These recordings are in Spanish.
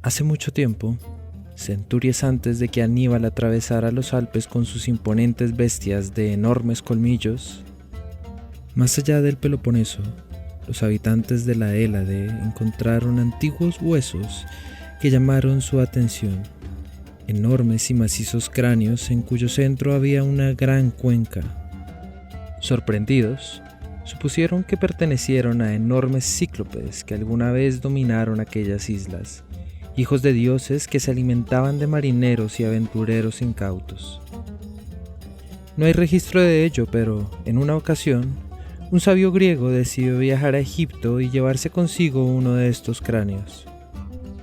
Hace mucho tiempo, centurias antes de que Aníbal atravesara los Alpes con sus imponentes bestias de enormes colmillos, más allá del Peloponeso, los habitantes de la Hélade encontraron antiguos huesos que llamaron su atención, enormes y macizos cráneos en cuyo centro había una gran cuenca. Sorprendidos, supusieron que pertenecieron a enormes cíclopes que alguna vez dominaron aquellas islas, hijos de dioses que se alimentaban de marineros y aventureros incautos. No hay registro de ello, pero en una ocasión, un sabio griego decidió viajar a Egipto y llevarse consigo uno de estos cráneos.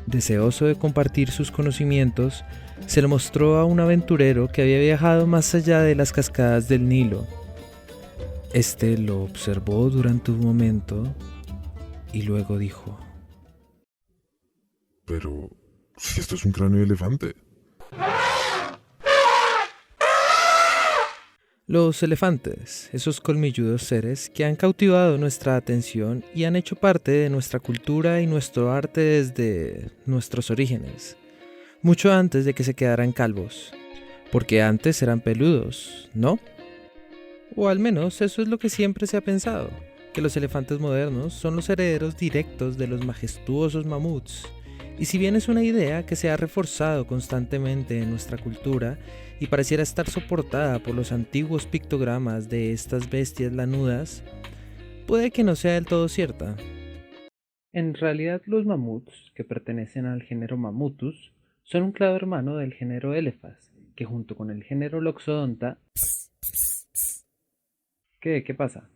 Deseoso de compartir sus conocimientos, se lo mostró a un aventurero que había viajado más allá de las cascadas del Nilo. Este lo observó durante un momento y luego dijo: Pero, si esto es un cráneo de elefante. Los elefantes, esos colmilludos seres que han cautivado nuestra atención y han hecho parte de nuestra cultura y nuestro arte desde nuestros orígenes, mucho antes de que se quedaran calvos, porque antes eran peludos, ¿no? O al menos eso es lo que siempre se ha pensado, que los elefantes modernos son los herederos directos de los majestuosos mamuts. Y si bien es una idea que se ha reforzado constantemente en nuestra cultura y pareciera estar soportada por los antiguos pictogramas de estas bestias lanudas, puede que no sea del todo cierta. En realidad los mamuts, que pertenecen al género Mammutus, son un claro hermano del género Elephas, que junto con el género Loxodonta... ¿Qué pasa?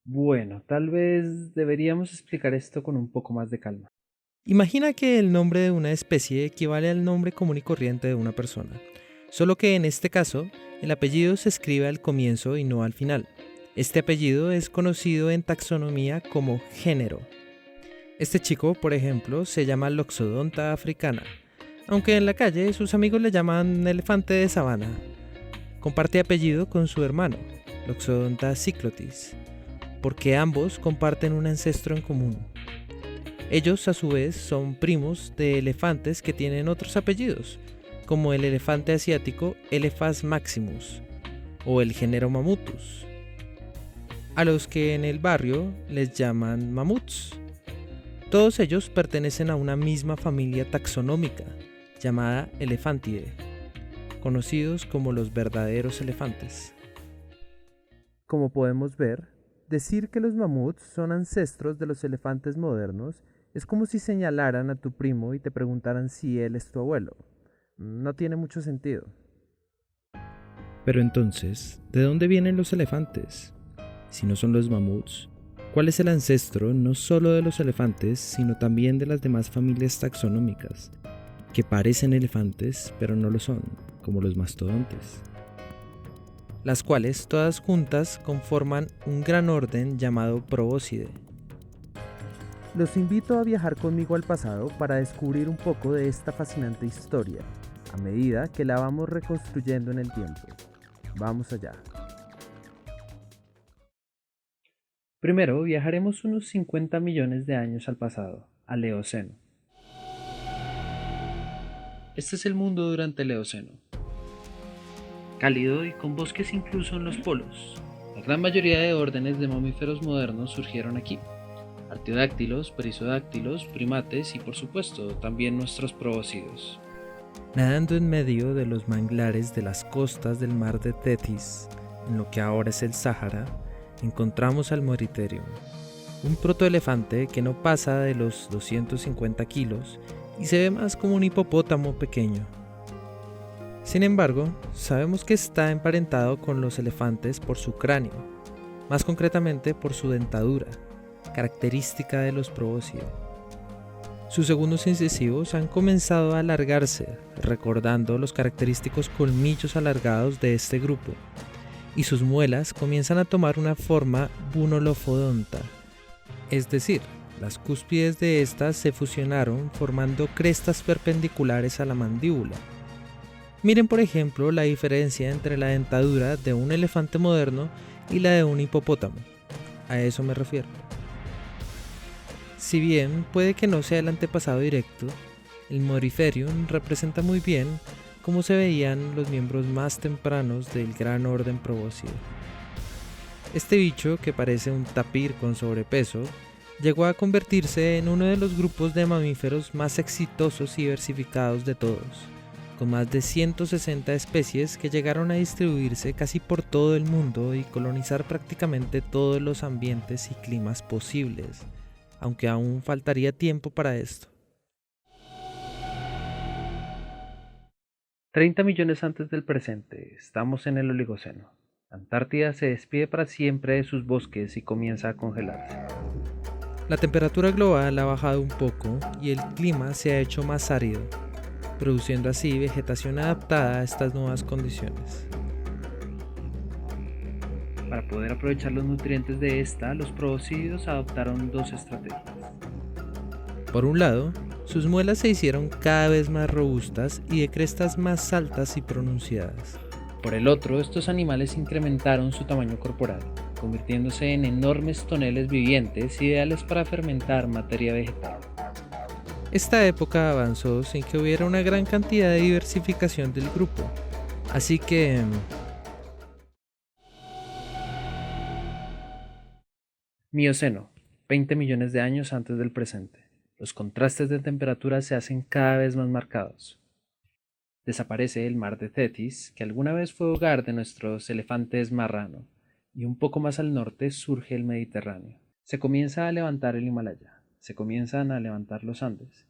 Bueno, tal vez deberíamos explicar esto con un poco más de calma. Imagina que el nombre de una especie equivale al nombre común y corriente de una persona, solo que en este caso, el apellido se escribe al comienzo y no al final. Este apellido es conocido en taxonomía como género. Este chico, por ejemplo, se llama Loxodonta africana, aunque en la calle sus amigos le llaman elefante de sabana. Comparte apellido con su hermano, Loxodonta cyclotis, porque ambos comparten un ancestro en común. Ellos, a su vez, son primos de elefantes que tienen otros apellidos, como el elefante asiático Elephas maximus o el género Mammutus, a los que en el barrio les llaman mamuts. Todos ellos pertenecen a una misma familia taxonómica llamada Elephantidae, conocidos como los verdaderos elefantes. Como podemos ver, decir que los mamuts son ancestros de los elefantes modernos es como si señalaran a tu primo y te preguntaran si él es tu abuelo. No tiene mucho sentido. Pero entonces, ¿de dónde vienen los elefantes? Si no son los mamuts, ¿cuál es el ancestro no solo de los elefantes, sino también de las demás familias taxonómicas, que parecen elefantes pero no lo son, como los mastodontes? Las cuales todas juntas conforman un gran orden llamado Proboscidae. Los invito a viajar conmigo al pasado para descubrir un poco de esta fascinante historia, a medida que la vamos reconstruyendo en el tiempo. Vamos allá. Primero viajaremos unos 50 millones de años al pasado, al Eoceno. Este es el mundo durante el Eoceno. Cálido y con bosques incluso en los polos. La gran mayoría de órdenes de mamíferos modernos surgieron aquí. Artiodáctilos, perisodáctilos, primates y por supuesto también nuestros probóscidos. Nadando en medio de los manglares de las costas del mar de Tethys, en lo que ahora es el Sáhara, encontramos al Moeritherium, un protoelefante que no pasa de los 250 kilos y se ve más como un hipopótamo pequeño. Sin embargo, sabemos que está emparentado con los elefantes por su cráneo, más concretamente por su dentadura, característica de los probóscidos. Sus segundos incisivos han comenzado a alargarse, recordando los característicos colmillos alargados de este grupo, y sus muelas comienzan a tomar una forma bunolofodonta, es decir, las cúspides de estas se fusionaron formando crestas perpendiculares a la mandíbula. Miren por ejemplo la diferencia entre la dentadura de un elefante moderno y la de un hipopótamo. A eso me refiero. Si bien puede que no sea el antepasado directo, el Moriferium representa muy bien cómo se veían los miembros más tempranos del Gran Orden Probóscide. Este bicho, que parece un tapir con sobrepeso, llegó a convertirse en uno de los grupos de mamíferos más exitosos y diversificados de todos, con más de 160 especies que llegaron a distribuirse casi por todo el mundo y colonizar prácticamente todos los ambientes y climas posibles, aunque aún faltaría tiempo para esto. 30 millones antes del presente, estamos en el Oligoceno. Antártida se despide para siempre de sus bosques y comienza a congelarse. La temperatura global ha bajado un poco y el clima se ha hecho más árido, produciendo así vegetación adaptada a estas nuevas condiciones. Para poder aprovechar los nutrientes de esta, los probóscideos adoptaron dos estrategias. Por un lado, sus muelas se hicieron cada vez más robustas y de crestas más altas y pronunciadas. Por el otro, estos animales incrementaron su tamaño corporal, convirtiéndose en enormes toneles vivientes ideales para fermentar materia vegetal. Esta época avanzó sin que hubiera una gran cantidad de diversificación del grupo, así que... Mioceno, 20 millones de años antes del presente. Los contrastes de temperatura se hacen cada vez más marcados. Desaparece el mar de Thetis, que alguna vez fue hogar de nuestros elefantes marrano, y un poco más al norte surge el Mediterráneo. Se comienza a levantar el Himalaya, se comienzan a levantar los Andes,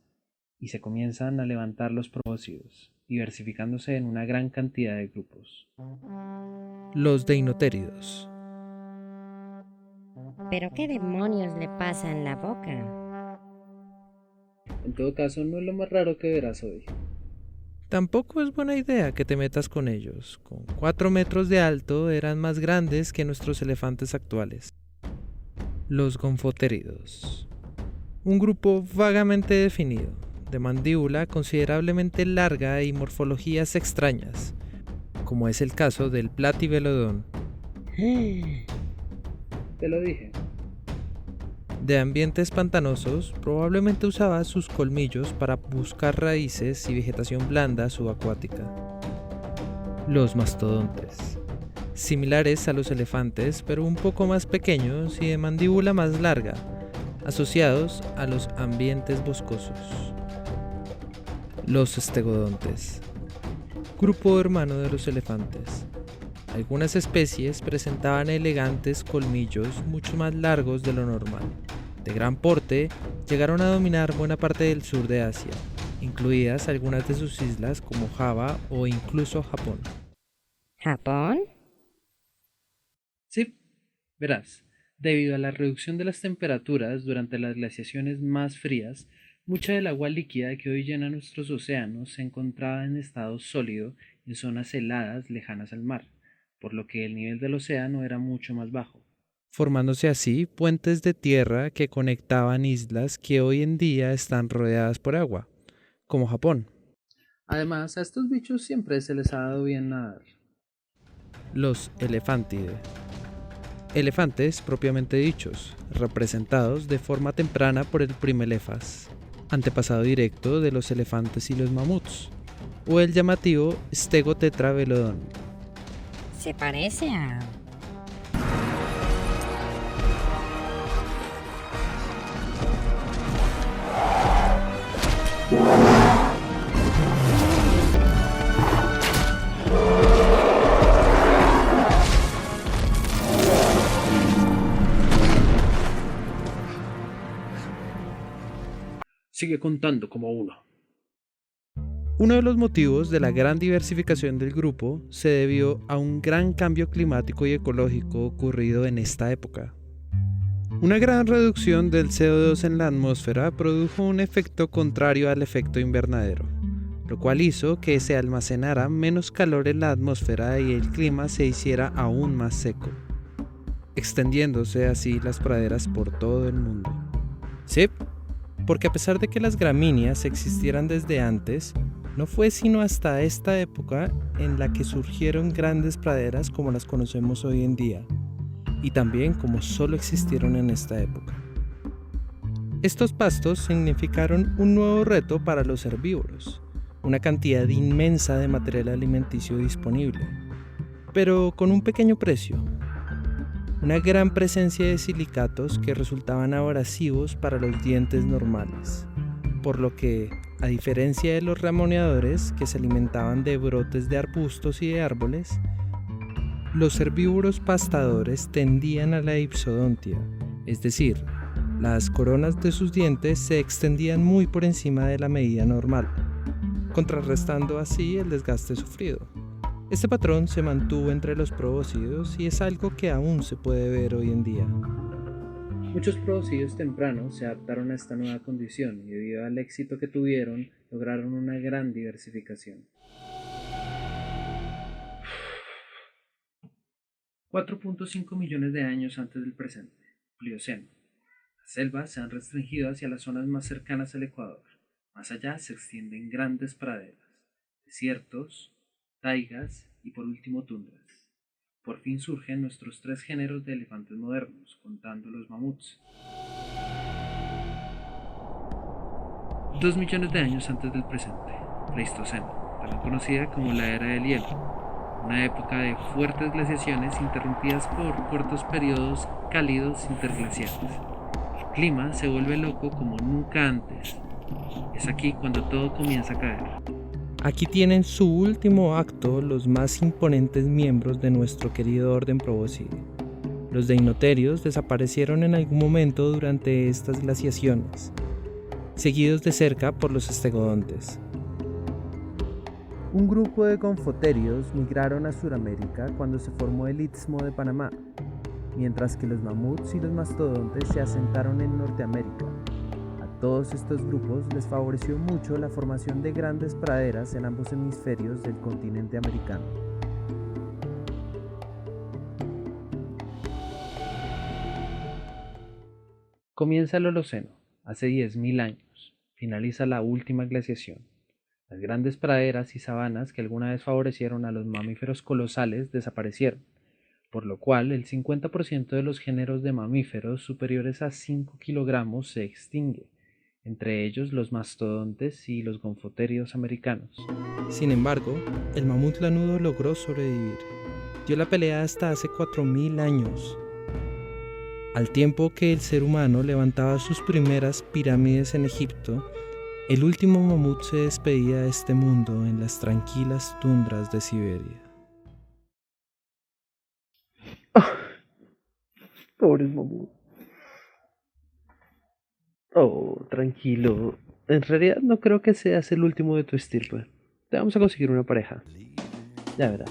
y se comienzan a levantar los probóscideos, diversificándose en una gran cantidad de grupos. Los Deinotéridos. ¿Pero qué demonios le pasa en la boca? En todo caso, no es lo más raro que verás hoy. Tampoco es buena idea que te metas con ellos. Con 4 metros de alto eran más grandes que nuestros elefantes actuales. Los Gonfotéridos. Un grupo vagamente definido, de mandíbula considerablemente larga y morfologías extrañas, como es el caso del Platyvelodon. Te lo dije. De ambientes pantanosos, probablemente usaba sus colmillos para buscar raíces y vegetación blanda subacuática. Los mastodontes. Similares a los elefantes, pero un poco más pequeños y de mandíbula más larga, asociados a los ambientes boscosos. Los estegodontes. Grupo hermano de los elefantes. Algunas especies presentaban elegantes colmillos mucho más largos de lo normal. De gran porte, llegaron a dominar buena parte del sur de Asia, incluidas algunas de sus islas como Java o incluso Japón. ¿Japón? Sí, verás, debido a la reducción de las temperaturas durante las glaciaciones más frías, mucha del agua líquida que hoy llena nuestros océanos se encontraba en estado sólido en zonas heladas lejanas al mar, por lo que el nivel del océano era mucho más bajo, formándose así puentes de tierra que conectaban islas que hoy en día están rodeadas por agua, como Japón. Además, a estos bichos siempre se les ha dado bien nadar. Los Elefantidae. Elefantes propiamente dichos, representados de forma temprana por el Primelefas, antepasado directo de los elefantes y los mamuts, o el llamativo Stegotetravelodon. Se parece a... Sigue contando como uno. Uno de los motivos de la gran diversificación del grupo se debió a un gran cambio climático y ecológico ocurrido en esta época. Una gran reducción del CO2 en la atmósfera produjo un efecto contrario al efecto invernadero, lo cual hizo que se almacenara menos calor en la atmósfera y el clima se hiciera aún más seco, extendiéndose así las praderas por todo el mundo. Sí, porque a pesar de que las gramíneas existieran desde antes, no fue sino hasta esta época en la que surgieron grandes praderas como las conocemos hoy en día, y también como solo existieron en esta época. Estos pastos significaron un nuevo reto para los herbívoros, una cantidad inmensa de material alimenticio disponible, pero con un pequeño precio: una gran presencia de silicatos que resultaban abrasivos para los dientes normales, por lo que, a diferencia de los ramoneadores que se alimentaban de brotes de arbustos y de árboles, los herbívoros pastadores tendían a la ipsodontia, es decir, las coronas de sus dientes se extendían muy por encima de la medida normal, contrarrestando así el desgaste sufrido. Este patrón se mantuvo entre los probóscidos y es algo que aún se puede ver hoy en día. Muchos probóscidos tempranos se adaptaron a esta nueva condición y debido al éxito que tuvieron, lograron una gran diversificación. 4.5 millones de años antes del presente, Plioceno. Las selvas se han restringido hacia las zonas más cercanas al Ecuador. Más allá se extienden grandes praderas, desiertos, taigas y por último tundras. Por fin surgen nuestros 3 géneros de elefantes modernos, contando los mamuts. 2 millones de años antes del presente, Pleistoceno, también conocida como la Era del Hielo, una época de fuertes glaciaciones interrumpidas por cortos periodos cálidos interglaciales. El clima se vuelve loco como nunca antes. Es aquí cuando todo comienza a caer. Aquí tienen su último acto los más imponentes miembros de nuestro querido orden probóscide. Los deinoterios desaparecieron en algún momento durante estas glaciaciones, seguidos de cerca por los estegodontes. Un grupo de confoterios migraron a Sudamérica cuando se formó el Istmo de Panamá, mientras que los mamuts y los mastodontes se asentaron en Norteamérica. A todos estos grupos les favoreció mucho la formación de grandes praderas en ambos hemisferios del continente americano. Comienza el Holoceno, hace 10.000 años. Finaliza la última glaciación. Las grandes praderas y sabanas que alguna vez favorecieron a los mamíferos colosales desaparecieron, por lo cual el 50% de los géneros de mamíferos superiores a 5 kilogramos se extingue, entre ellos los mastodontes y los gonfoterios americanos. Sin embargo, el mamut lanudo logró sobrevivir. Dio la pelea hasta hace 4.000 años. Al tiempo que el ser humano levantaba sus primeras pirámides en Egipto, el último mamut se despedía de este mundo en las tranquilas tundras de Siberia. Pobres mamut. Oh, tranquilo. En realidad no creo que seas el último de tu estirpe. Te vamos a conseguir una pareja. Ya verás.